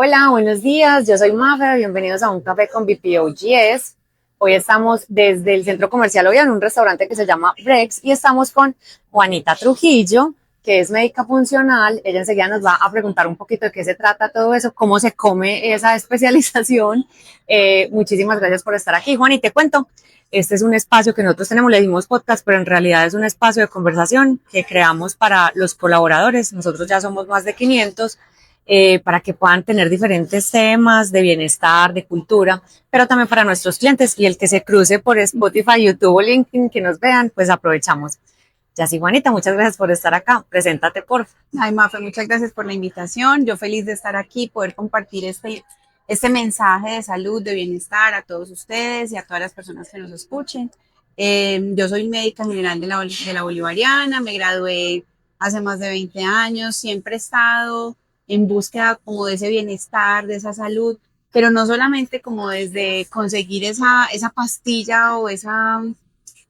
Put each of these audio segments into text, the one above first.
Hola, buenos días. Yo soy Mafe. Bienvenidos a un café con BPOGS. Hoy estamos desde el Centro Comercial Hoy en un restaurante que se llama Brex y estamos con Juanita Trujillo, que es médica funcional. Ella enseguida nos va a preguntar un poquito de qué se trata todo eso, cómo se come esa especialización. Muchísimas gracias por estar aquí, Juan. Y te cuento, este es un espacio que nosotros tenemos, le dimos podcast, pero en realidad es un espacio de conversación que creamos para los colaboradores. Nosotros ya somos más de 500 para que puedan tener diferentes temas de bienestar, de cultura, pero también para nuestros clientes y el que se cruce por Spotify, YouTube o LinkedIn, que nos vean, pues aprovechamos. Ya sí, Juanita, muchas gracias por estar acá. Preséntate, por favor. Ay, Mafe, muchas gracias por la invitación. Yo feliz de estar aquí, poder compartir este mensaje de salud, de bienestar a todos ustedes y a todas las personas que nos escuchen. Yo soy médica general de la Bolivariana, me gradué hace más de 20 años, siempre he estado en búsqueda como de ese bienestar, de esa salud, pero no solamente como desde conseguir esa pastilla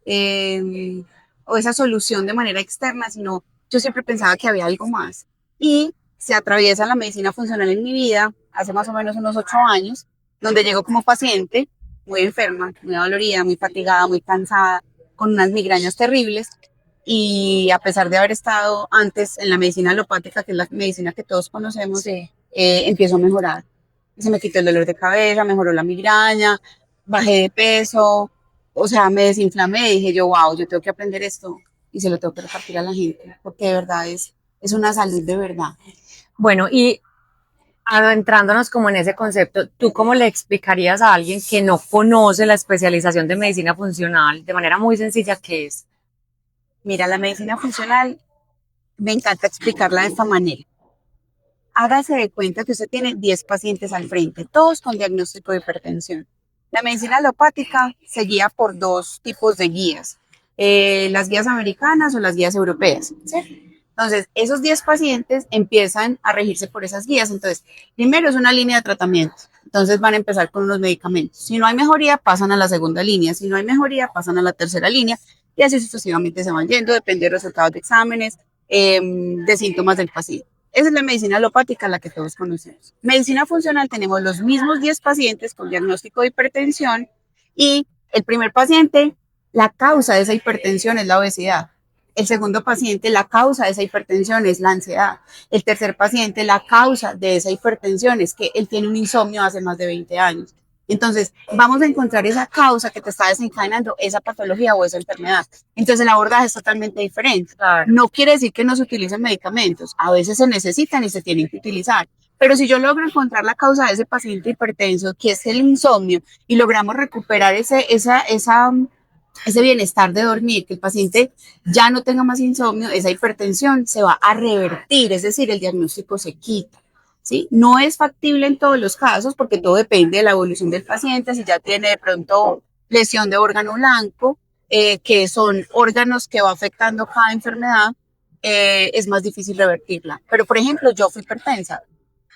eh, o esa solución de manera externa, sino yo siempre pensaba que había algo más. Y se atraviesa la medicina funcional en mi vida hace más o menos unos 8 años, donde llego como paciente muy enferma, muy dolorida, muy fatigada, muy cansada, con unas migrañas terribles. Y a pesar de haber estado antes en la medicina alopática, que es la medicina que todos conocemos, Sí. empiezo a mejorar. Se me quitó el dolor de cabeza, mejoró la migraña, bajé de peso, o sea, me desinflamé y dije yo, wow, yo tengo que aprender esto y se lo tengo que repartir a la gente, porque de verdad es una salud de verdad. Bueno, y adentrándonos como en ese concepto, ¿tú cómo le explicarías a alguien que no conoce la especialización de medicina funcional de manera muy sencilla qué es? Mira, la medicina funcional me encanta explicarla de esta manera. Hágase de cuenta que usted tiene 10 pacientes al frente, todos con diagnóstico de hipertensión. La medicina alopática se guía por dos tipos de guías, las guías americanas o las guías europeas, ¿sí? Entonces, esos 10 pacientes empiezan a regirse por esas guías. Entonces, primero es una línea de tratamiento. Entonces van a empezar con unos medicamentos. Si no hay mejoría, pasan a la segunda línea. Si no hay mejoría, pasan a la tercera línea. Y así sucesivamente se van yendo, depende de los resultados de exámenes, de síntomas del paciente. Esa es la medicina alopática, la que todos conocemos. Medicina funcional, tenemos los mismos 10 pacientes con diagnóstico de hipertensión y el primer paciente, la causa de esa hipertensión es la obesidad. El segundo paciente, la causa de esa hipertensión es la ansiedad. El tercer paciente, la causa de esa hipertensión es que él tiene un insomnio hace más de 20 años. Entonces, vamos a encontrar esa causa que te está desencadenando esa patología o esa enfermedad. Entonces, el abordaje es totalmente diferente. Claro. No quiere decir que no se utilicen medicamentos. A veces se necesitan y se tienen que utilizar. Pero si yo logro encontrar la causa de ese paciente hipertenso, que es el insomnio, y logramos recuperar ese bienestar de dormir, que el paciente ya no tenga más insomnio, esa hipertensión se va a revertir, es decir, el diagnóstico se quita. ¿Sí? No es factible en todos los casos porque todo depende de la evolución del paciente, si ya tiene de pronto lesión de órgano blanco, que son órganos que va afectando cada enfermedad, es más difícil revertirla. Pero, por ejemplo, yo fui hipertensa,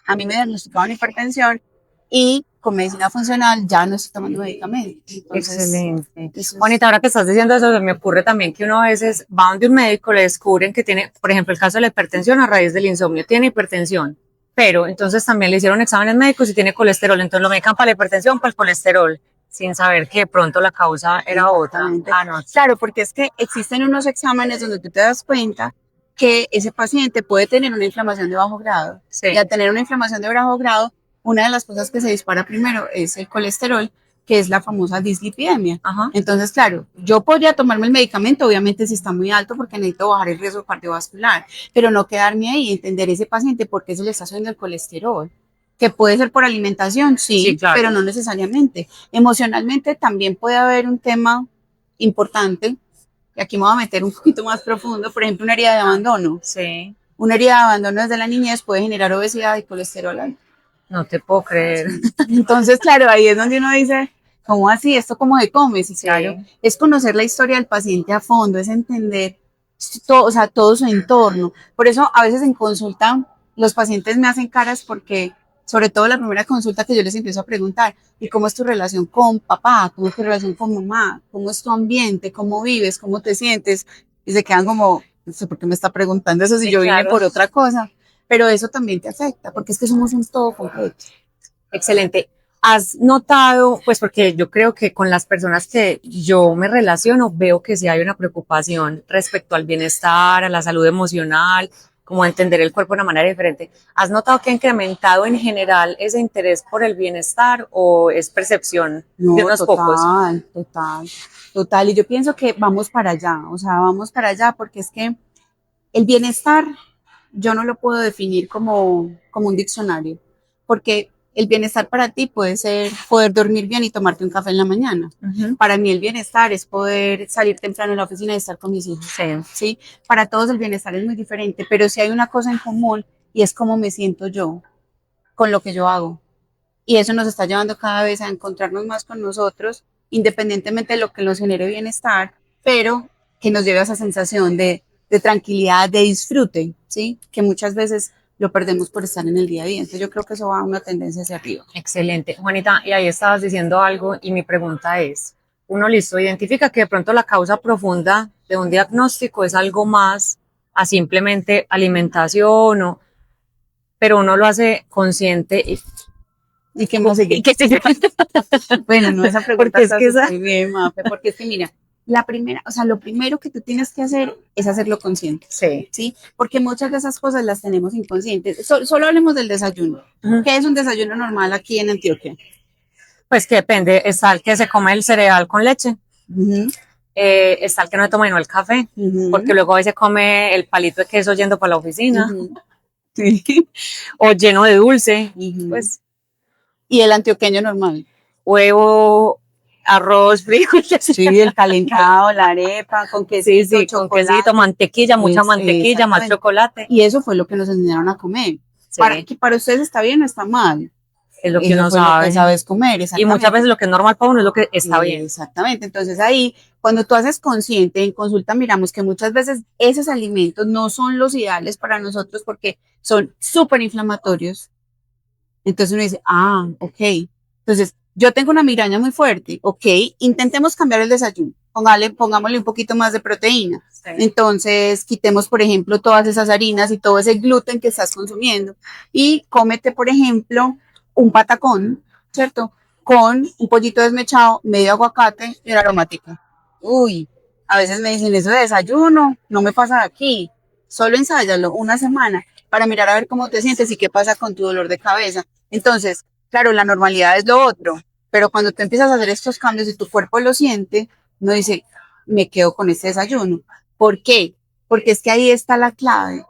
a mí me diagnosticaron hipertensión y con medicina funcional ya no estoy tomando medicamentos. Entonces, Excelente. eso es... Juanita, ahora que estás diciendo eso, se me ocurre también que uno a veces va donde un médico, le descubren que tiene, por ejemplo, el caso de la hipertensión a raíz del insomnio, tiene hipertensión, pero entonces también le hicieron exámenes médicos y tiene colesterol, entonces lo medican para la hipertensión, para el colesterol, sin saber que de pronto la causa era otra. Ah, no. Claro, porque es que existen unos exámenes donde tú te das cuenta que ese paciente puede tener una inflamación de bajo grado. Sí. Y al tener una inflamación de bajo grado, una de las cosas que se dispara primero es el colesterol, que es la famosa dislipidemia. Ajá. Entonces, claro, yo podría tomarme el medicamento, obviamente si está muy alto, porque necesito bajar el riesgo cardiovascular, pero no quedarme ahí, entender ese paciente por qué se le está subiendo el colesterol. Que puede ser por alimentación, sí, claro, pero no necesariamente. Emocionalmente también puede haber un tema importante, y aquí me voy a meter un poquito más profundo, por ejemplo, una herida de abandono. Sí. Una herida de abandono desde la niñez puede generar obesidad y colesterol alto. No te puedo creer. Entonces, claro, ahí es donde uno dice, ¿cómo así? ¿Esto cómo se come? Sí, claro, Sí. es conocer la historia del paciente a fondo, es entender todo, o sea, todo su entorno. Por eso, a veces en consulta, los pacientes me hacen caras porque, sobre todo la primera consulta que yo les empiezo a preguntar, ¿y cómo es tu relación con papá? ¿Cómo es tu relación con mamá? ¿Cómo es tu ambiente? ¿Cómo vives? ¿Cómo te sientes? Y se quedan como, no sé por qué me está preguntando eso si Sí, yo vine claro. por otra cosa. pero eso también te afecta, porque es que somos un todo completo. Excelente. ¿Has notado, pues porque yo creo que con las personas que yo me relaciono, veo que sí hay una preocupación respecto al bienestar, a la salud emocional, como a entender el cuerpo de una manera diferente? ¿Has notado que ha incrementado en general ese interés por el bienestar o es percepción de No, unos pocos? total. Y yo pienso que vamos para allá, o sea, vamos para allá porque es que el bienestar yo no lo puedo definir como un diccionario, porque el bienestar para ti puede ser poder dormir bien y tomarte un café en la mañana. Para mí el bienestar es poder salir temprano a la oficina y estar con mis hijos. Sí. ¿Sí? Para todos el bienestar es muy diferente, pero sí hay una cosa en común y es cómo me siento yo con lo que yo hago. Y eso nos está llevando cada vez a encontrarnos más con nosotros, independientemente de lo que nos genere bienestar, pero que nos lleve a esa sensación de tranquilidad, de disfrute, ¿sí? Que muchas veces lo perdemos por estar en el día a día. Entonces yo creo que eso va a una tendencia hacia arriba. Excelente. Juanita, y ahí estabas diciendo algo y mi pregunta es, uno listo, identifica que de pronto la causa profunda de un diagnóstico es algo más a simplemente alimentación, o, pero uno lo hace consciente ¿Y qué más sigue? y que sí, Bueno, no, esa pregunta porque es que esa, muy bien, Mafe, porque es que mira, lo primero que tú tienes que hacer es hacerlo consciente, sí. ¿sí? Porque muchas de esas cosas las tenemos inconscientes. Solo hablemos del desayuno. ¿Qué es un desayuno normal aquí en Antioquia? Pues que depende, está el que se come el cereal con leche, está el que no toma no el café, porque luego a veces come el palito de queso yendo para la oficina, Sí. o lleno de dulce, pues Y el antioqueño normal. huevo, arroz, frijoles. Sí, el calentado, la arepa, con quesito, Sí, con quesito, mantequilla, mucha mantequilla, más chocolate. Y eso fue lo que nos enseñaron a comer. Sí. Para ustedes está bien o está mal. Es lo que uno sabe. Lo que sabes comer, y muchas veces lo que es normal para uno es lo que está bien. Exactamente. Entonces ahí, cuando tú haces consciente, en consulta miramos que muchas veces esos alimentos no son los ideales para nosotros porque son súper inflamatorios. Entonces uno dice, ok. Entonces, yo tengo una migraña muy fuerte, ok, intentemos cambiar el desayuno. Pongámosle un poquito más de proteína. Sí. Entonces, quitemos, por ejemplo, todas esas harinas y todo ese gluten que estás consumiendo. Y cómete, por ejemplo, un patacón, ¿cierto? Con un pollito desmechado, medio aguacate y una aromática. Uy, a veces me dicen, eso de desayuno no me pasa de aquí. Solo ensáyalo una semana para mirar a ver cómo te sientes y qué pasa con tu dolor de cabeza. Entonces, claro, la normalidad es lo otro, pero cuando tú empiezas a hacer estos cambios y tu cuerpo lo siente, uno dice, me quedo con este desayuno. ¿Por qué? Porque es que ahí está la clave.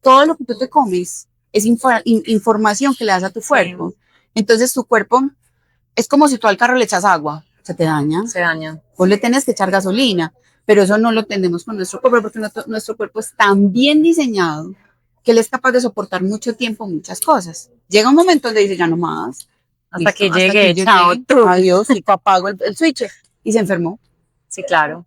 Todo lo que tú te comes es información que le das a tu cuerpo. Entonces tu cuerpo es como si tú al carro le echas agua, se te daña. Se daña. Vos le tienes que echar gasolina, pero eso no lo tenemos con nuestro cuerpo porque nuestro cuerpo es tan bien diseñado que él es capaz de soportar mucho tiempo muchas cosas. Llega un momento donde dice, ya no más. Hasta que llegue, chao, adiós, y apago el switch y se enfermó. Sí, claro.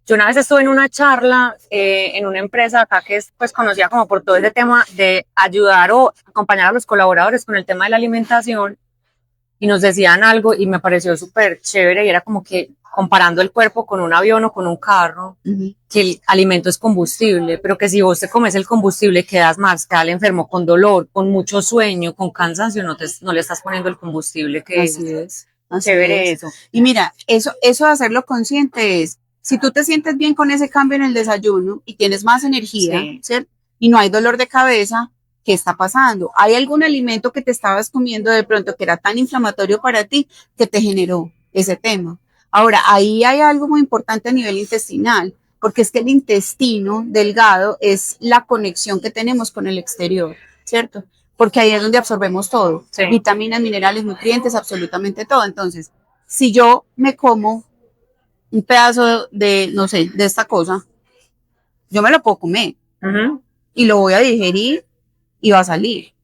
Yo una vez estuve en una charla en una empresa acá que es pues conocida como por todo ese tema de ayudar o acompañar a los colaboradores con el tema de la alimentación y nos decían algo y me pareció súper chévere y era como que comparando el cuerpo con un avión o con un carro, que el alimento es combustible, pero que si vos te comes el combustible quedas más, quedas enfermo con dolor, con mucho sueño, con cansancio, no le estás poniendo el combustible que así es. Chévere eso. Y mira, eso de hacerlo consciente es, si tú te sientes bien con ese cambio en el desayuno y tienes más energía, ¿cierto? Y no hay dolor de cabeza, ¿qué está pasando? ¿Hay algún alimento que te estabas comiendo de pronto que era tan inflamatorio para ti que te generó ese tema? Ahora, ahí hay algo muy importante a nivel intestinal, porque es que el intestino delgado es la conexión que tenemos con el exterior, ¿cierto? Porque ahí es donde absorbemos todo, vitaminas, minerales, nutrientes, absolutamente todo. Entonces, si yo me como un pedazo de, no sé, de esta cosa, yo me lo puedo comer y lo voy a digerir y va a salir,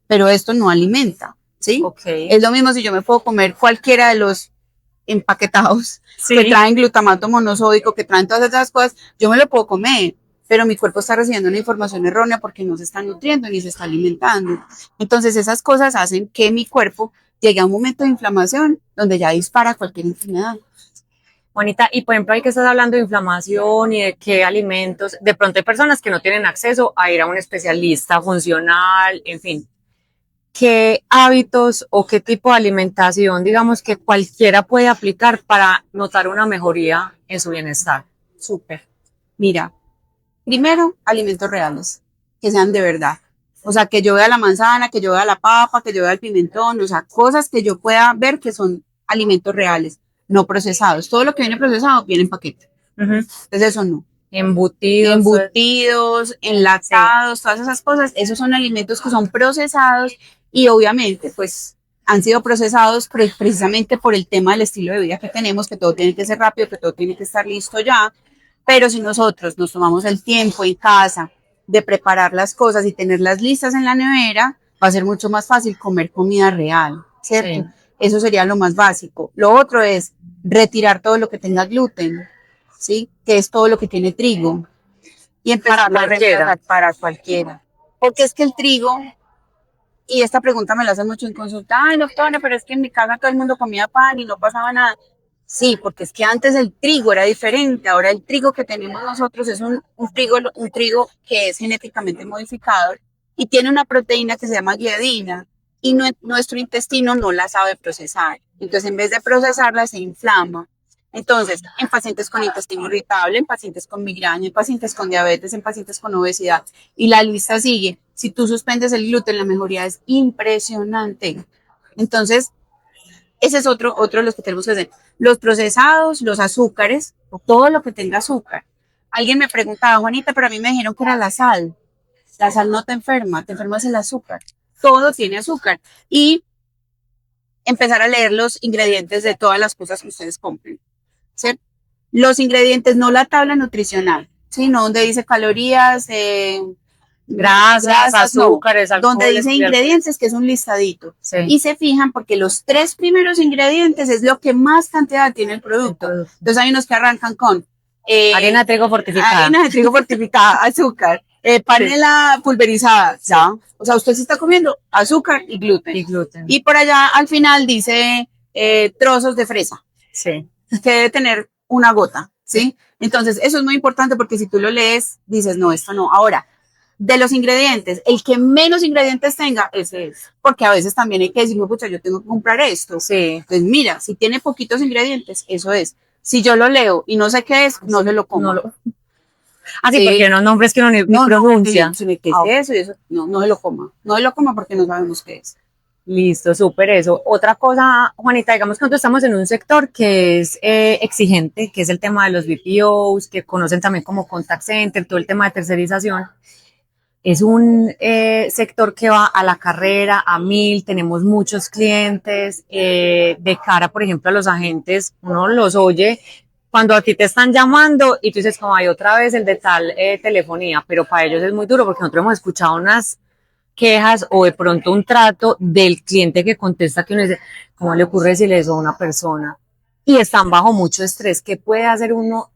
pero esto no alimenta, ¿sí? Es lo mismo si yo me puedo comer cualquiera de los empaquetados que traen glutamato monosódico, que traen todas esas cosas, yo me lo puedo comer, pero mi cuerpo está recibiendo una información errónea porque no se está nutriendo ni se está alimentando. Entonces esas cosas hacen que mi cuerpo llegue a un momento de inflamación donde ya dispara cualquier enfermedad. Juanita, y por ejemplo, ahí que estás hablando de inflamación y de qué alimentos, de pronto hay personas que no tienen acceso a ir a un especialista funcional, en fin, ¿qué hábitos o qué tipo de alimentación, digamos, que cualquiera puede aplicar para notar una mejoría en su bienestar? Súper. Mira, primero, alimentos reales, que sean de verdad. O sea, que yo vea la manzana, que yo vea la papa, que yo vea el pimentón, o sea, cosas que yo pueda ver que son alimentos reales, no procesados. Todo lo que viene procesado viene en paquete. Entonces eso no. Embutidos. Embutidos, enlatados, todas esas cosas, esos son alimentos que son procesados y obviamente pues han sido procesados precisamente por el tema del estilo de vida que tenemos, que todo tiene que ser rápido, que todo tiene que estar listo ya, pero si nosotros nos tomamos el tiempo en casa de preparar las cosas y tenerlas listas en la nevera, va a ser mucho más fácil comer comida real, ¿cierto? Sí. Eso sería lo más básico. Lo otro es retirar todo lo que tenga gluten, ¿sí? Que es todo lo que tiene trigo. Y empezar a reemplazar para cualquiera. Porque es que el trigo, y esta pregunta me la hacen mucho en consulta, ay doctora, pero es que en mi casa todo el mundo comía pan y no pasaba nada. Sí, porque es que antes el trigo era diferente, ahora el trigo que tenemos nosotros es un trigo que es genéticamente modificado y tiene una proteína que se llama gliadina y nuestro intestino no la sabe procesar. Entonces, en vez de procesarla, se inflama. Entonces, en pacientes con intestino irritable, en pacientes con migraña, en pacientes con diabetes, en pacientes con obesidad, y la lista sigue. Si tú suspendes el gluten, la mejoría es impresionante. Entonces, ese es otro de los que tenemos que hacer. Los procesados, los azúcares, todo lo que tenga azúcar. Alguien me preguntaba, Juanita, pero a mí me dijeron que era la sal. La sal no te enfermas el azúcar. Todo tiene azúcar. Y empezar a leer los ingredientes de todas las cosas que ustedes compren. ¿Cierto? Los ingredientes, no la tabla nutricional, sino donde dice calorías, Grasas, azúcares, no, donde alcoholes, dice ingredientes, que es un listadito. Sí. Y se fijan porque los 3 primeros ingredientes es lo que más cantidad tiene el producto. Entonces hay unos que arrancan con harina de trigo fortificada. Harina de trigo fortificada, azúcar, panela pulverizada, ¿ya? O sea, usted se está comiendo azúcar y gluten. Y gluten. Y por allá al final dice trozos de fresa. Sí. Que debe tener una gota, ¿sí? Entonces, eso es muy importante porque si tú lo lees, dices, no, esto no. Ahora, de los ingredientes, el que menos ingredientes tenga, ese es. Porque a veces también hay que decir, pucha, yo tengo que comprar esto. Sí. Entonces, mira, si tiene poquitos ingredientes, eso es. Si yo lo leo y no sé qué es, no se lo como. Así, sí, porque no nombres que uno ni pronuncia. ¿Qué es eso? Y eso? No, no se lo coma. No se lo coma porque no sabemos qué es. Listo, súper eso. Otra cosa, Juanita, digamos que nosotros estamos en un sector que es exigente, que es el tema de los BPOs, que conocen también como contact center, todo el tema de tercerización. Es un sector que va a la carrera, a 1000, tenemos muchos clientes, de cara, por ejemplo, a los agentes, uno los oye cuando a ti te están llamando y tú dices como hay otra vez el de tal telefonía, pero para ellos es muy duro porque nosotros hemos escuchado unas quejas o de pronto un trato del cliente que contesta que uno dice, ¿cómo le ocurre decirle eso a una persona? Y están bajo mucho estrés. ¿Qué puede hacer uno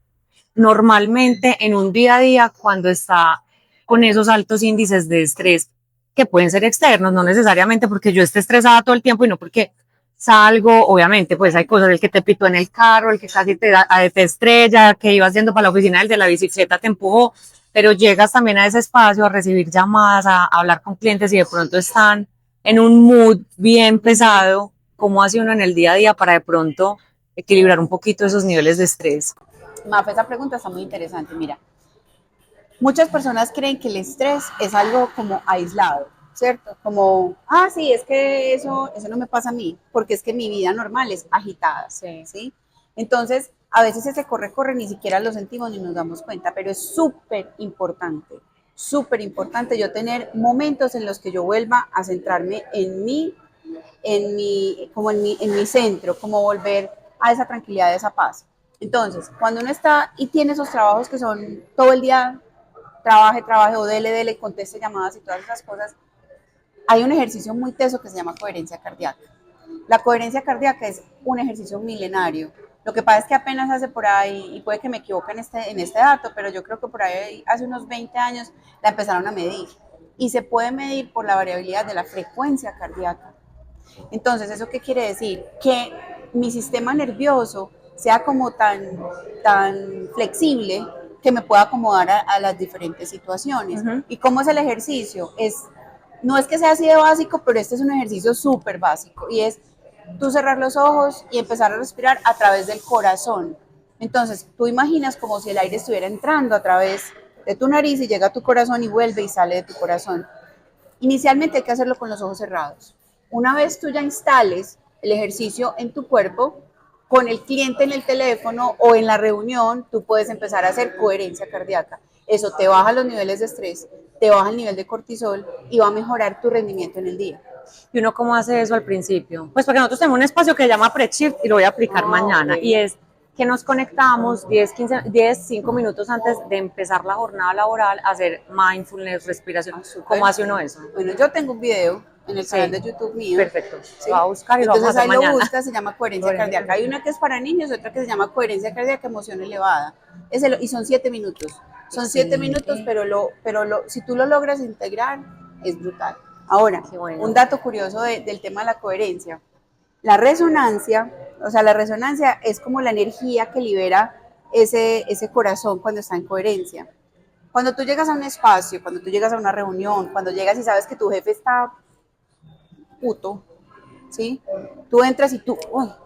normalmente en un día a día cuando está con esos altos índices de estrés que pueden ser externos, no necesariamente porque yo esté estresada todo el tiempo y no porque salgo, obviamente, pues hay cosas, el que te pitó en el carro, el que casi te estrella, que ibas yendo para la oficina, el de la bicicleta te empujó, pero llegas también a ese espacio a recibir llamadas, a hablar con clientes y de pronto están en un mood bien pesado. ¿Cómo hace uno en el día a día para de pronto equilibrar un poquito esos niveles de estrés? Mafe, esa pregunta está muy interesante. Mira, muchas personas creen que el estrés es algo como aislado, ¿cierto? Como, sí, es que eso no me pasa a mí, porque es que mi vida normal es agitada, ¿sí? Entonces, a veces ese corre, ni siquiera lo sentimos ni nos damos cuenta, pero es súper importante yo tener momentos en los que yo vuelva a centrarme en mí, en mi centro, como volver a esa tranquilidad, a esa paz. Entonces, cuando uno está y tiene esos trabajos que son todo el día, trabaje, o dele, conteste llamadas y todas esas cosas, hay un ejercicio muy teso que se llama coherencia cardíaca. La coherencia cardíaca es un ejercicio milenario. Lo que pasa es que apenas hace por ahí, y puede que me equivoque en este dato, pero yo creo que por ahí hace unos 20 años la empezaron a medir. Y se puede medir por la variabilidad de la frecuencia cardíaca. Entonces, ¿eso qué quiere decir? Que mi sistema nervioso sea como tan flexible que me pueda acomodar a las diferentes situaciones. ¿Y cómo es el ejercicio? No es que sea así de básico, pero este es un ejercicio súper básico y es tú cerrar los ojos y empezar a respirar a través del corazón. Entonces, tú imaginas como si el aire estuviera entrando a través de tu nariz y llega a tu corazón y vuelve y sale de tu corazón. Inicialmente hay que hacerlo con los ojos cerrados. Una vez tú ya instales el ejercicio en tu cuerpo, con el cliente en el teléfono o en la reunión, tú puedes empezar a hacer coherencia cardíaca. Eso te baja los niveles de estrés, te baja el nivel de cortisol y va a mejorar tu rendimiento en el día. ¿Y uno cómo hace eso al principio? Pues porque nosotros tenemos un espacio que se llama Pre-Shift y lo voy a aplicar mañana. Okay. Y es que nos conectamos 5 minutos antes de empezar la jornada laboral a hacer mindfulness, respiración. ¿Cómo hace uno eso? Bueno, yo tengo un video en el canal de YouTube mío. Perfecto. ¿Sí? Lo voy a buscar y lo Entonces vamos a hacer ahí mañana. Lo buscas, se llama coherencia cardíaca. Hay una que es para niños, otra que se llama coherencia cardíaca, emoción elevada. Y son 7 minutos. Son 7 minutos, si tú lo logras integrar, es brutal. Ahora, bueno. Un dato curioso del tema de la coherencia. La resonancia es como la energía que libera ese corazón cuando está en coherencia. Cuando tú llegas a un espacio, cuando tú llegas a una reunión, cuando llegas y sabes que tu jefe está puto, ¿sí? Tú entras y tú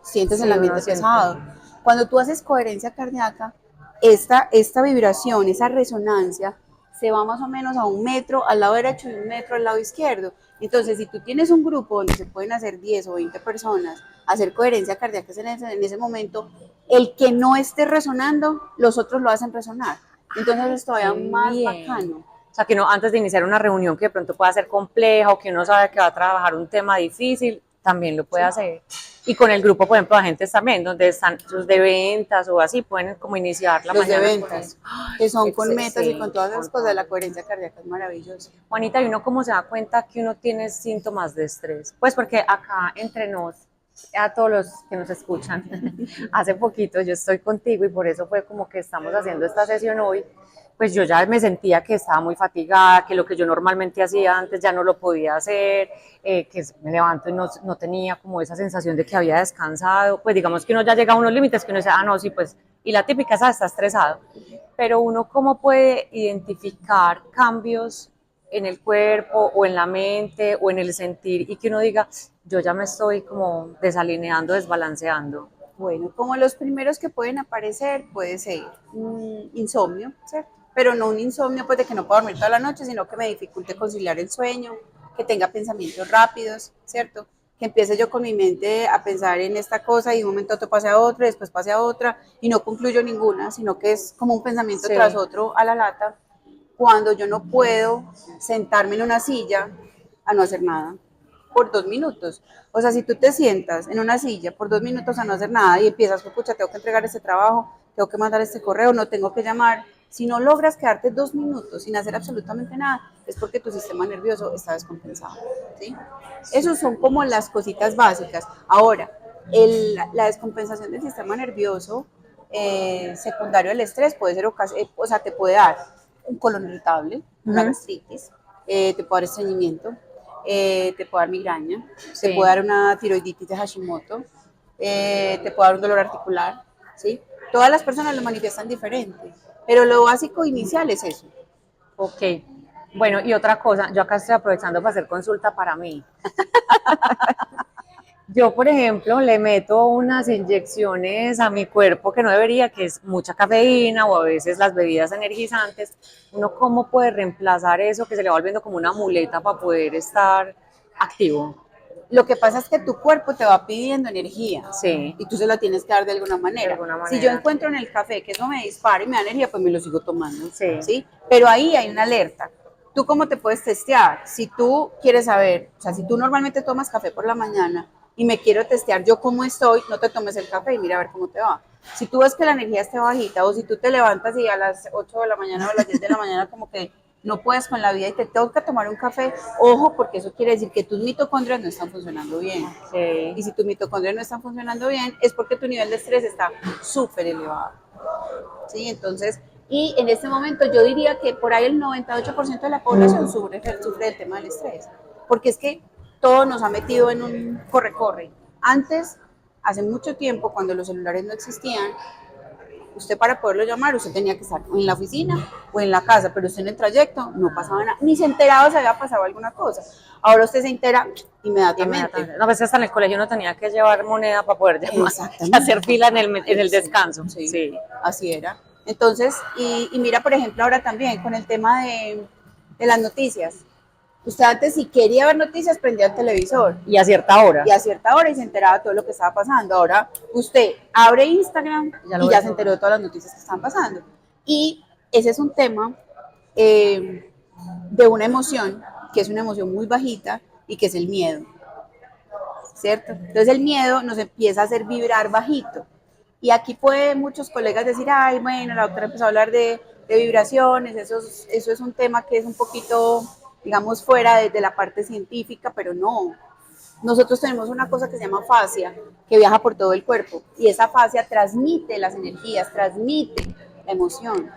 sientes el ambiente pesado. Cuando tú haces coherencia cardíaca, esta vibración, esa resonancia, se va más o menos a 1 metro al lado derecho y 1 metro al lado izquierdo. Entonces, si tú tienes un grupo donde se pueden hacer 10 o 20 personas, hacer coherencia cardíaca en ese momento, el que no esté resonando, los otros lo hacen resonar. Entonces es todavía más bacano. O sea, que uno antes de iniciar una reunión que de pronto pueda ser compleja o que uno sabe que va a trabajar un tema difícil, también lo puede hacer. Y con el grupo, por ejemplo, de agentes también, donde están sus de ventas o así, pueden como iniciar la mañana. Los de ventas, que son con metas y con todas esas cosas, la coherencia cardíaca es maravillosa. Juanita, ¿y uno cómo se da cuenta que uno tiene síntomas de estrés? Pues porque acá entre nos, a todos los que nos escuchan, hace poquito yo estoy contigo y por eso fue como que estamos haciendo esta sesión hoy, pues yo ya me sentía que estaba muy fatigada, que lo que yo normalmente hacía antes ya no lo podía hacer, que me levanto y no tenía como esa sensación de que había descansado, pues digamos que uno ya llega a unos límites que uno dice, no, sí, pues, y la típica es, está estresado, pero uno cómo puede identificar cambios en el cuerpo o en la mente o en el sentir y que uno diga, yo ya me estoy como desalineando, desbalanceando. Bueno, como los primeros que pueden aparecer puede ser insomnio, ¿cierto? Pero no un insomnio pues de que no puedo dormir toda la noche, sino que me dificulte conciliar el sueño, que tenga pensamientos rápidos, ¿cierto? Que empiece yo con mi mente a pensar en esta cosa y de un momento otro pase a otra, y después pase a otra y no concluyo ninguna, sino que es como un pensamiento tras otro a la lata, cuando yo no puedo sentarme en una silla a no hacer nada por 2 minutos. O sea, si tú te sientas en una silla por 2 minutos a no hacer nada y empiezas, pucha, tengo que entregar este trabajo, tengo que mandar este correo, no tengo que llamar, si no logras quedarte 2 minutos sin hacer absolutamente nada, es porque tu sistema nervioso está descompensado, ¿sí? Esos son como las cositas básicas. Ahora, la descompensación del sistema nervioso secundario al estrés puede ser, o sea, te puede dar un colon irritable, una gastritis, te puede dar estreñimiento, te puede dar migraña, te puede dar una tiroiditis de Hashimoto, te puede dar un dolor articular, ¿sí? Todas las personas lo manifiestan diferente, pero lo básico inicial es eso. Ok. Bueno, y otra cosa, yo acá estoy aprovechando para hacer consulta para mí. Yo, por ejemplo, le meto unas inyecciones a mi cuerpo que no debería, que es mucha cafeína o a veces las bebidas energizantes. ¿Uno cómo puede reemplazar eso que se le va volviendo como una muleta para poder estar activo? Lo que pasa es que tu cuerpo te va pidiendo energía, sí, y tú se la tienes que dar de alguna manera. Si yo encuentro en el café que eso me dispara y me da energía, pues me lo sigo tomando, ¿sí? Pero ahí hay una alerta. ¿Tú cómo te puedes testear? Si tú quieres saber, o sea, si tú normalmente tomas café por la mañana y me quiero testear yo cómo estoy, no te tomes el café y mira a ver cómo te va. Si tú ves que la energía está bajita o si tú te levantas y a las 8 de la mañana o a las 10 de la mañana como que no puedes con la vida y te toca tomar un café, ojo, porque eso quiere decir que tus mitocondrias no están funcionando bien. Y si tus mitocondrias no están funcionando bien, es porque tu nivel de estrés está súper elevado. ¿Sí? Entonces, y en este momento yo diría que por ahí el 98% de la población sufre del tema del estrés, porque es que todo nos ha metido en un corre-corre. Antes hace mucho tiempo, cuando los celulares no existían, usted para poderlo llamar, usted tenía que estar en la oficina o en la casa, pero usted en el trayecto no pasaba nada, ni se enteraba si había pasado alguna cosa. Ahora usted se entera inmediatamente. No, pues hasta en el colegio uno tenía que llevar moneda para poder llamar y Exactamente. hacer fila en el descanso. Sí, Sí. así era. Entonces, y mira, por ejemplo, ahora también con el tema de las noticias. Usted antes, si quería ver noticias, prendía el televisor. Y a cierta hora. Y a cierta hora y se enteraba de todo lo que estaba pasando. Ahora usted abre Instagram y ya se enteró de todas las noticias que están pasando. Y ese es un tema de una emoción, que es una emoción muy bajita y que es el miedo, ¿cierto? Entonces el miedo nos empieza a hacer vibrar bajito. Y aquí pueden muchos colegas decir, ay, bueno, la doctora empezó a hablar de vibraciones, eso es un tema que es un poquito, digamos, fuera de la parte científica, pero no. Nosotros tenemos una cosa que se llama fascia, que viaja por todo el cuerpo, y esa fascia transmite las energías, transmite la emoción.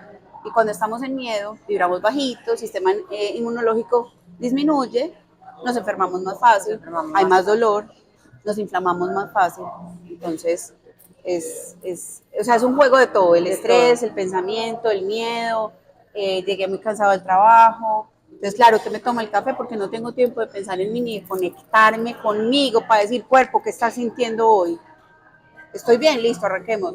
Y cuando estamos en miedo, vibramos bajito, el sistema inmunológico disminuye, nos enfermamos más fácil, hay más dolor, nos inflamamos más fácil. Entonces, o sea, es un juego de todo, el estrés, el pensamiento, el miedo, llegué muy cansado del trabajo. Entonces, claro, que me tomo el café porque no tengo tiempo de pensar en mí ni de conectarme conmigo para decir, cuerpo, ¿qué estás sintiendo hoy? Estoy bien, listo, arranquemos.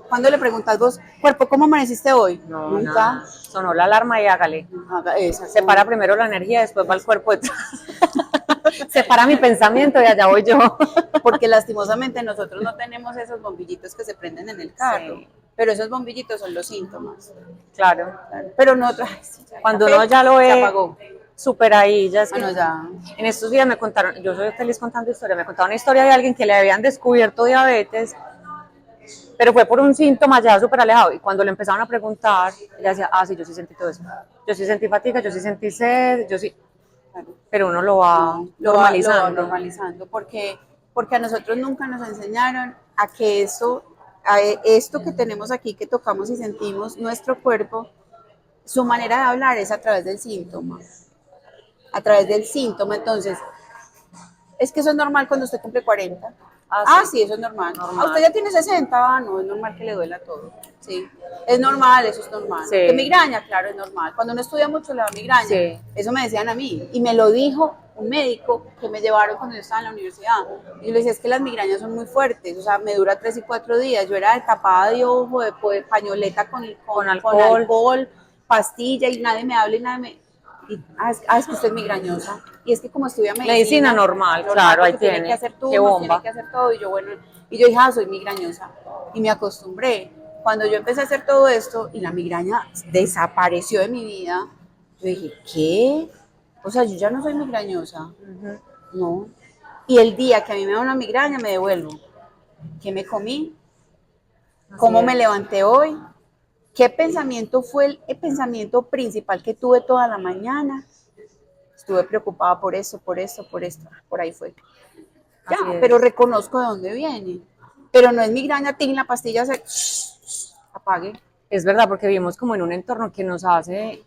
Cuando le preguntas vos, cuerpo, ¿cómo amaneciste hoy? No, Nunca. Nada. Sonó la alarma y hágale. Separa primero la energía, después va el cuerpo detrás. Separa mi pensamiento y allá voy yo. Porque lastimosamente nosotros no tenemos esos bombillitos que se prenden en el carro. Sí. Pero esos bombillitos son los síntomas. Claro. Pero no, cuando uno ya lo ve, se apagó. Súper ahí, ya es que ya. En estos días me contaron, yo soy feliz contando historias, me contaron una historia de alguien que le habían descubierto diabetes, pero fue por un síntoma ya súper alejado, y cuando le empezaron a preguntar, ella decía, sí, yo sí sentí todo eso, yo sí sentí fatiga, yo sí sentí sed, yo sí, pero uno lo va normalizando. Lo va normalizando, porque a nosotros nunca nos enseñaron a que esto que tenemos aquí, que tocamos y sentimos, nuestro cuerpo, su manera de hablar es a través del síntoma. A través del síntoma, entonces, es que eso es normal cuando usted cumple 40. Sí, eso es normal. Usted ya tiene 60, no, es normal que le duela todo. Sí, es normal, eso es normal. Sí. Que migraña, claro, es normal. Cuando uno estudia mucho le da migraña. Sí. Eso me decían a mí. Y me lo dijo un médico que me llevaron cuando yo estaba en la universidad. Y yo le decía, es que las migrañas son muy fuertes, o sea, me dura 3 y 4 días. Yo era de tapada de ojo, de pañoleta con alcohol, pastilla, y nadie me habla y nadie me... es que usted es migrañosa. Y es que como estudia medicina normal, claro, ahí tiene que hacer turnos, tiene que hacer todo. Y yo, bueno, dije, soy migrañosa. Y me acostumbré. Cuando yo empecé a hacer todo esto y la migraña desapareció de mi vida, yo dije, ¿qué? O sea, yo ya no soy migrañosa. No. Y el día que a mí me da una migraña, me devuelvo. ¿Qué me comí? ¿Cómo me levanté hoy? ¿Qué pensamiento fue el pensamiento principal que tuve toda la mañana? Estuve preocupada por eso, por esto, por ahí fue. Ya, pero reconozco de dónde viene. Pero no es migraña, la pastilla se apague. Es verdad, porque vivimos como en un entorno que nos hace,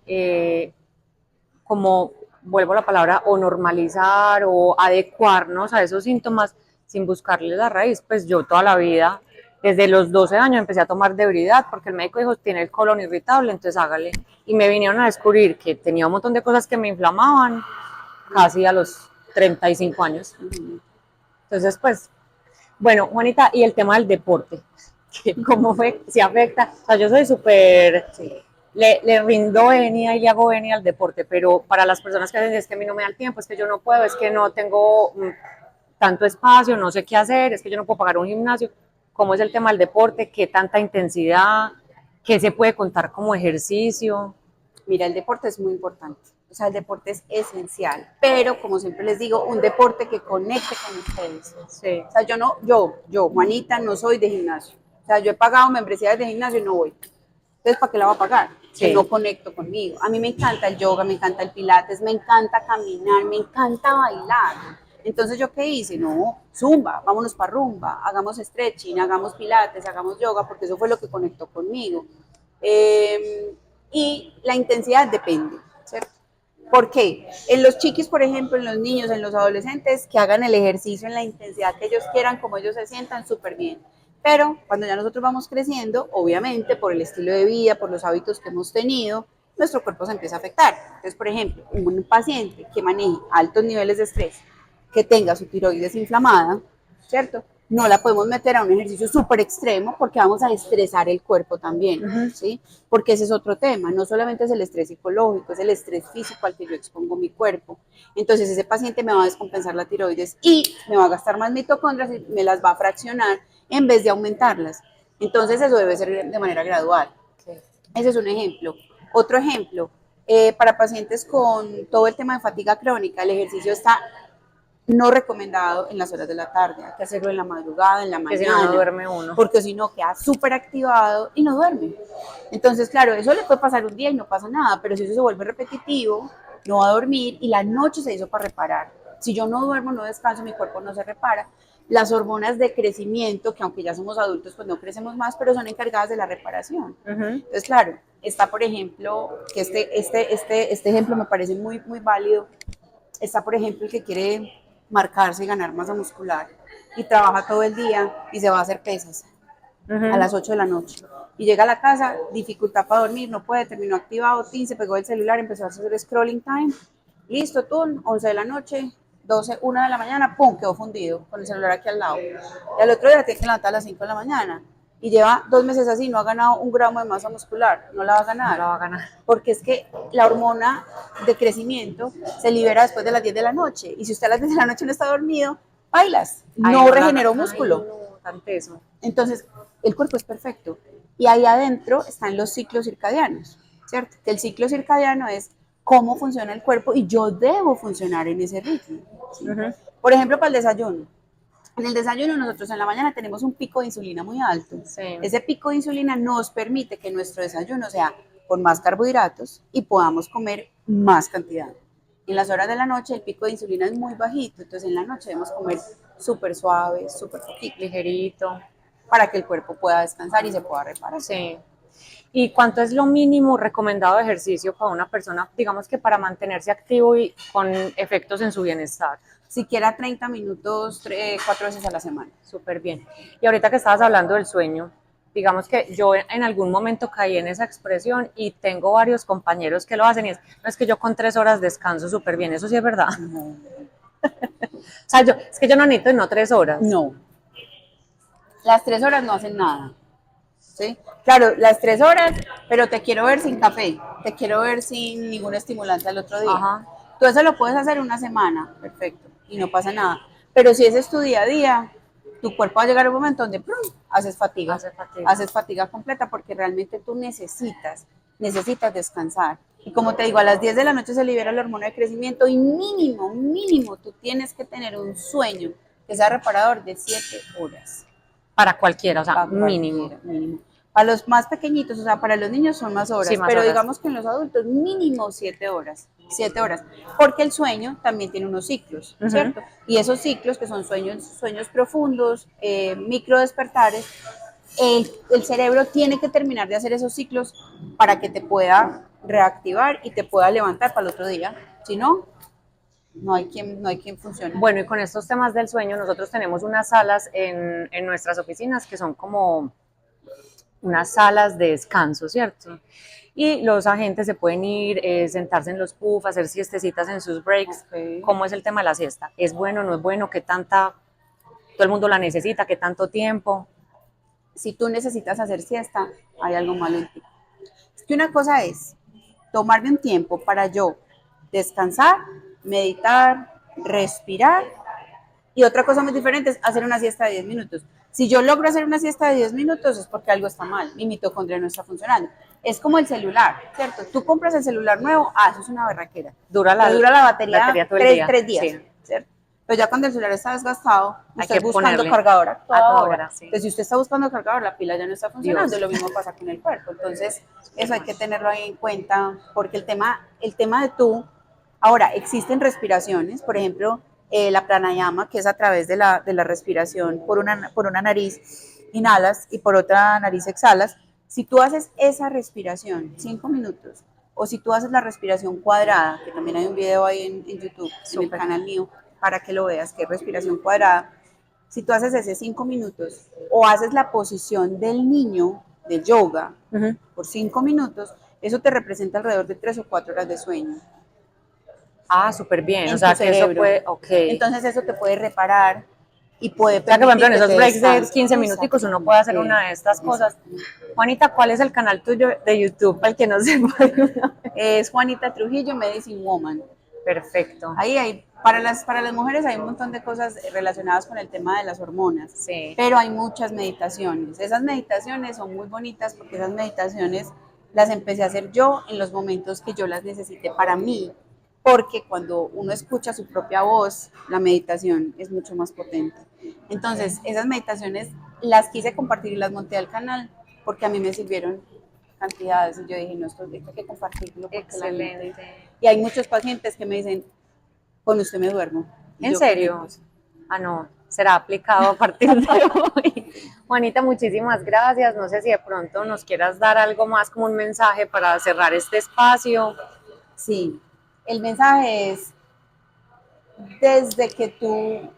como, vuelvo a la palabra, o normalizar o adecuarnos a esos síntomas sin buscarle la raíz. Pues yo toda la vida, desde los 12 años empecé a tomar Debridat porque el médico dijo, tiene el colon irritable, entonces hágale. Y me vinieron a descubrir que tenía un montón de cosas que me inflamaban casi a los 35 años. Entonces, pues, bueno, Juanita, y el tema del deporte, ¿cómo fue? ¿Se afecta? O sea, yo soy súper... Sí. Le rindo venia y le hago venia al deporte, pero para las personas que dicen, es que a mí no me da el tiempo, es que yo no puedo, es que no tengo tanto espacio, no sé qué hacer, es que yo no puedo pagar un gimnasio. ¿Cómo es el tema del deporte? ¿Qué tanta intensidad? ¿Qué se puede contar como ejercicio? Mira, el deporte es muy importante. O sea, el deporte es esencial, pero como siempre les digo, un deporte que conecte con ustedes. Sí. O sea, yo, Juanita, no soy de gimnasio. O sea, yo he pagado membresías de gimnasio y no voy. Entonces, ¿para qué la voy a pagar? Sí. Que no conecto conmigo. A mí me encanta el yoga, me encanta el pilates, me encanta caminar, me encanta bailar. Entonces, ¿yo qué hice? No, zumba, vámonos para rumba, hagamos stretching, hagamos pilates, hagamos yoga, porque eso fue lo que conectó conmigo. Y la intensidad depende, ¿cierto? ¿Por qué? En los chiquis, por ejemplo, en los niños, en los adolescentes, que hagan el ejercicio en la intensidad que ellos quieran, como ellos se sientan, súper bien. Pero cuando ya nosotros vamos creciendo, obviamente, por el estilo de vida, por los hábitos que hemos tenido, nuestro cuerpo se empieza a afectar. Entonces, por ejemplo, un paciente que maneje altos niveles de estrés, que tenga su tiroides inflamada, ¿cierto? No la podemos meter a un ejercicio súper extremo porque vamos a estresar el cuerpo también, ¿sí? Porque ese es otro tema, no solamente es el estrés psicológico, es el estrés físico al que yo expongo mi cuerpo. Entonces ese paciente me va a descompensar la tiroides y me va a gastar más mitocondrias y me las va a fraccionar en vez de aumentarlas. Entonces eso debe ser de manera gradual. Ese es un ejemplo. Otro ejemplo, para pacientes con todo el tema de fatiga crónica, el ejercicio está no recomendado en las horas de la tarde, hay que hacerlo en la madrugada, en la Que si mañana, no duerme uno. porque si no queda súper activado y no duerme. Entonces, claro, eso le puede pasar un día y no pasa nada, pero si eso se vuelve repetitivo, no va a dormir y la noche se hizo para reparar. Si yo no duermo, no descanso, mi cuerpo no se repara. Las hormonas de crecimiento, que aunque ya somos adultos, pues no crecemos más, pero son encargadas de la reparación. Entonces, claro, está, por ejemplo, que este ejemplo me parece muy válido. Está, por ejemplo, el que quiere marcarse y ganar masa muscular y trabaja todo el día y se va a hacer pesas a las 8 de la noche. Y llega a la casa, dificultad para dormir, no puede, terminó activado, se pegó el celular, empezó a hacer scrolling time, listo, tú, 11 de la noche, 12, 1 de la mañana, pum, quedó fundido con el celular aquí al lado. Y al otro día tiene que levantar a las 5 de la mañana. Y lleva 2 meses así, no ha ganado 1 gramo de masa muscular, no la va a ganar. No la va a ganar. Porque es que la hormona de crecimiento se libera después de las 10 de la noche. Y si usted a las 10 de la noche no está dormido, bailas, no regeneró músculo. No, tan teso. Entonces, el cuerpo es perfecto. Y ahí adentro están los ciclos circadianos, ¿cierto? Que el ciclo circadiano es cómo funciona el cuerpo y yo debo funcionar en ese ritmo, ¿sí? Por ejemplo, para el desayuno. En el desayuno nosotros en la mañana tenemos un pico de insulina muy alto. Sí. Ese pico de insulina nos permite que nuestro desayuno sea con más carbohidratos y podamos comer más cantidad. En las horas de la noche el pico de insulina es muy bajito, entonces en la noche debemos comer súper suave, súper poquito, ligerito, para que el cuerpo pueda descansar y se pueda reparar. Sí. ¿Y cuánto es lo mínimo recomendado de ejercicio para una persona, digamos que para mantenerse activo y con efectos en su bienestar? Siquiera 30 minutos, 4 veces a la semana. Súper bien. Y ahorita que estabas hablando del sueño, digamos que yo en algún momento caí en esa expresión y tengo varios compañeros que lo hacen y es, no, es que yo con 3 horas descanso súper bien, eso sí es verdad. No. O sea, es que yo no necesito no 3 horas. No. Las 3 horas no hacen nada. ¿Sí? Claro, las 3 horas, pero te quiero ver sin café, te quiero ver sin ningún estimulante al otro día. Ajá. Tú eso lo puedes hacer una semana, perfecto, y no pasa nada. Pero si ese es tu día a día, tu cuerpo va a llegar a un momento donde ¡prum!, haces fatiga. Haces fatiga completa porque realmente tú necesitas descansar. Y como te digo, a las 10 de la noche se libera la hormona de crecimiento y mínimo, tú tienes que tener un sueño que sea reparador de 7 horas. Para cualquiera, o sea, mínimo. Para los más pequeñitos, o sea, para los niños son más horas, sí, pero digamos que en los adultos mínimo 7 horas. 7 horas, porque el sueño también tiene unos ciclos, ¿cierto? Y esos ciclos que son sueños profundos, micro despertares, el cerebro tiene que terminar de hacer esos ciclos para que te pueda reactivar y te pueda levantar para el otro día. Si no, no hay quien funcione. Bueno, y con estos temas del sueño, nosotros tenemos unas salas en nuestras oficinas que son como unas salas de descanso, ¿cierto? Y los agentes se pueden ir, sentarse en los puffs, hacer siestecitas en sus breaks. Okay. ¿Cómo es el tema de la siesta? ¿Es bueno, no es bueno? ¿Qué tanta, todo el mundo la necesita? ¿Qué tanto tiempo? Si tú necesitas hacer siesta, hay algo malo en ti. Es que una cosa es tomarme un tiempo para yo descansar, meditar, respirar, y otra cosa muy diferente es hacer una siesta de 10 minutos. Si yo logro hacer una siesta de 10 minutos es porque algo está mal, mi mitocondria no está funcionando. Es como el celular, ¿cierto? Tú compras el celular nuevo, eso es una berraquera. Dura la batería 3 días, sí, ¿cierto? Pero ya cuando el celular está desgastado, usted buscando cargador a toda hora. Sí. Entonces, si usted está buscando cargador, la pila ya no está funcionando. Lo mismo pasa con el cuerpo. Entonces, eso hay que tenerlo ahí en cuenta, porque el tema de tú, ahora, existen respiraciones, por ejemplo, la pranayama, que es a través de la respiración por una nariz inhalas y por otra nariz exhalas. Si tú haces esa respiración 5 minutos, O si tú haces la respiración cuadrada, que también hay un video ahí en YouTube, en el Súper. canal mío, para que lo veas, que es respiración cuadrada. Si tú haces ese 5 minutos o haces la posición del niño de yoga Ujú. por 5 minutos, eso te representa alrededor de 3 o 4 horas de sueño Ah, súper bien. O en tu sea, que eso cerebro. puede, ok. Entonces eso te puede reparar y puede O sea, que por ejemplo permitir en que te esos breaks de descanses. 15 minuticos uno puede hacer una de estas cosas. Exactamente. Juanita, ¿cuál es el canal tuyo de YouTube para el que no sepa? Es Juanita Trujillo, Medicine Woman. Perfecto. Ahí hay, para las mujeres hay un montón de cosas relacionadas con el tema de las hormonas, Sí. pero hay muchas meditaciones. Esas meditaciones son muy bonitas porque esas meditaciones las empecé a hacer yo en los momentos que yo las necesité para mí, porque cuando uno escucha su propia voz, la meditación es mucho más potente. Entonces, esas meditaciones las quise compartir y las monté al canal porque a mí me sirvieron cantidades y yo dije, no, esto hay que compartirlo porque la gente... Excelente. Y hay muchos pacientes que me dicen, con usted me duermo. Y ¿En yo, qué rico. serio? Ah, no, será aplicado a partir de hoy. Juanita, muchísimas gracias. No sé si de pronto nos quieras dar algo más como un mensaje para cerrar este espacio. Sí, el mensaje es, desde que tú,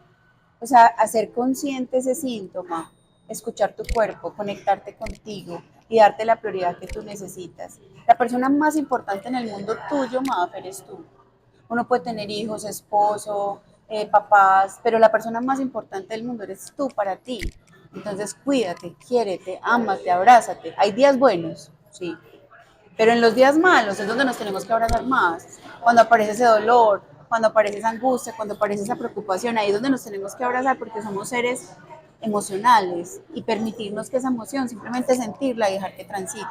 o sea, hacer consciente ese síntoma, escuchar tu cuerpo, conectarte contigo y darte la prioridad que tú necesitas. La persona más importante en el mundo tuyo, Maf, eres tú. Uno puede tener hijos, esposo, papás, pero la persona más importante del mundo eres tú para ti. Entonces cuídate, quiérete, ámate, abrázate. Hay días buenos, sí, pero en los días malos es donde nos tenemos que abrazar más. Cuando aparece ese dolor, cuando aparece esa angustia, cuando aparece esa preocupación, ahí es donde nos tenemos que abrazar porque somos seres emocionales y permitirnos que esa emoción, simplemente sentirla y dejar que transite,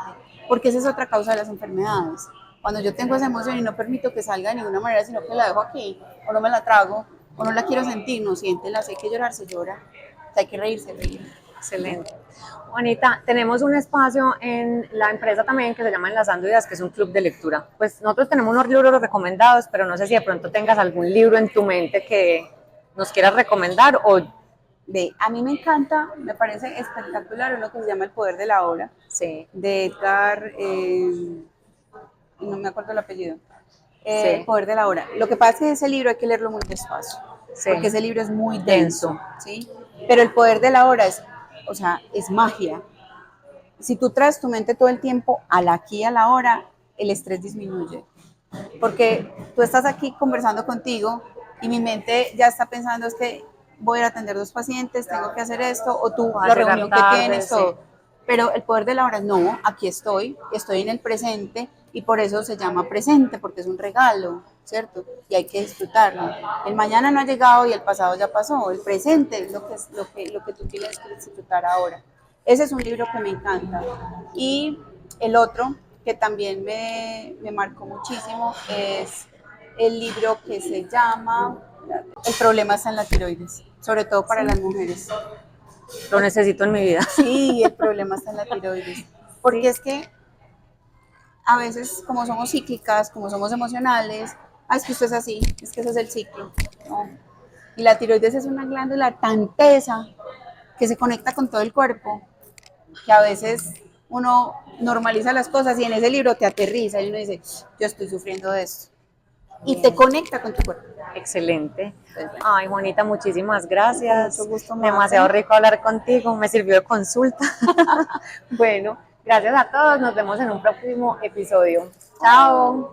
porque esa es otra causa de las enfermedades. Cuando yo tengo esa emoción y no permito que salga de ninguna manera, sino que la dejo aquí, o no me la trago, o no la quiero sentir, no siéntela, si hay que llorar, se llora, si hay que reírse, reír. Excelente. Juanita, tenemos un espacio en la empresa también que se llama Enlazando Ideas, que es un club de lectura. Pues nosotros tenemos unos libros recomendados, pero no sé si de pronto tengas algún libro en tu mente que nos quieras recomendar o... Ve, a mí me encanta, me parece espectacular uno que se llama El Poder de la Hora, Sí, de Edgar, no me acuerdo el apellido, El sí, Poder de la Hora. Lo que pasa es que ese libro hay que leerlo muy despacio, sí. porque ese libro es muy Denso. denso, ¿sí? Pero El Poder de la Hora es, o sea, es magia. Si tú traes tu mente todo el tiempo al aquí y a la hora, el estrés disminuye. Porque tú estás aquí conversando contigo y mi mente ya está pensando es que voy a ir a atender 2 pacientes, tengo que hacer esto, o tú, Va a la llegar reunión que tarde, tienes, sí. todo. Pero el poder de la hora, no, aquí estoy en el presente y por eso se llama presente, porque es un regalo, ¿cierto? Y hay que disfrutarlo. El mañana no ha llegado y el pasado ya pasó, el presente es lo que tú tienes que disfrutar ahora. Ese es un libro que me encanta. Y el otro, que también me marcó muchísimo, es el libro que se llama El problema está en la tiroides, sobre todo para las Sí, mujeres. lo necesito en mi vida. Sí, el problema está en la tiroides. Porque Sí, es que a veces, como somos cíclicas, como somos emocionales, es que usted es así, es que ese es el ciclo. No. Y la tiroides es una glándula tan tesa que se conecta con todo el cuerpo, que a veces uno normaliza las cosas y en ese libro te aterriza y uno dice, yo estoy sufriendo de esto. Y te bien. conecta con tu cuerpo. Excelente. Entonces, bueno, Ay, Juanita, muchísimas con mucho gracias. gusto, Demasiado Mafe. rico hablar contigo. Me sirvió de consulta. Bueno, gracias a todos. Nos vemos en un próximo episodio. Chao.